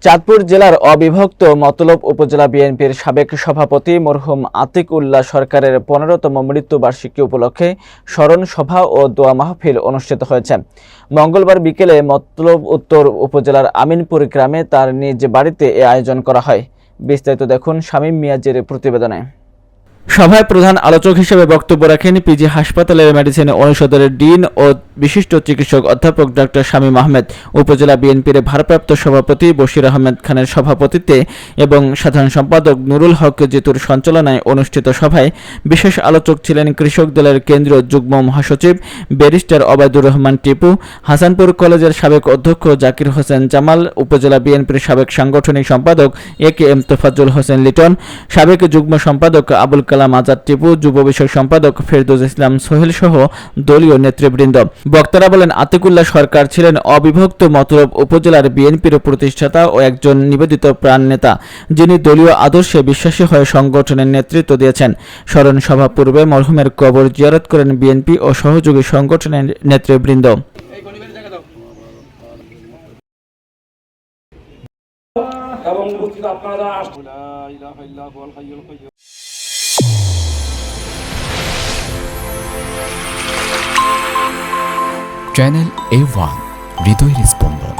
চাঁদপুর জেলার অবিভক্ত মতলব উপজেলা বিএনপির সাবেক সভাপতি মরহুম আতিক উল্লাহ সরকারের 15তম মৃত্যুবার্ষিকী উপলক্ষে স্মরণ সভা ও দোয়া মাহফিল অনুষ্ঠিত হয়েছে। মঙ্গলবার বিকেলে মতলব উত্তর উপজেলার আমিনপুর গ্রামে তার নিজ বাড়িতে এ আয়োজন করা হয়। বিস্তারিত দেখুন শামীম মিয়াজের প্রতিবেদনে। সভায় প্রধান আলোচক হিসেবে বক্তব্য রাখেন পিজি হাসপাতালের মেডিসিন অনুষদের ডিন ও বিশিষ্ট চিকিৎসক অধ্যাপক ডক্টর শামীম আহমেদ। উপজেলা বিএনপির ভারপ্রাপ্ত সভাপতি বশির আহমেদ খানের সভাপতিত্বে এবং সাধারণ সম্পাদক নুরুল হক জিতুর সঞ্চালনায় অনুষ্ঠিত সভায় বিশেষ আলোচক ছিলেন কৃষক দলের কেন্দ্রীয় যুগ্ম মহাসচিব ব্যারিস্টার ওবায়দুর রহমান টিপু, হাসানপুর কলেজের সাবেক অধ্যক্ষ জাকির হোসেন জামাল, উপজেলা বিএনপির সাবেক সাংগঠনিক সম্পাদক এ.কে.এম. তোফাজ্জল হোসেন লিটন, সাবেক যুগ্ম সম্পাদক আবুল কালাম আজাদ টিপু, যুব বিষয়ক সম্পাদক ফেরদৌস ইসলাম সোহেল সহ দলীয় নেতৃবৃন্দ। বক্তারা বলেন, আতিক উল্লাহ সরকার ছিলেন অবিভক্ত মতলব উপজেলার বিএনপির প্রতিষ্ঠাতা ও একজন নিবেদিত প্রাণ নেতা, যিনি দলীয় আদর্শে বিশ্বাসী হয়ে সংগঠনের নেতৃত্ব দিয়েছেন। স্মরণ সভা পূর্বে মরহুমের কবর জিয়ারত করেন বিএনপি ও সহযোগী সংগঠনের নেতৃবৃন্দ। চ্যানেল A1 হৃদয়ের স্পন্দন।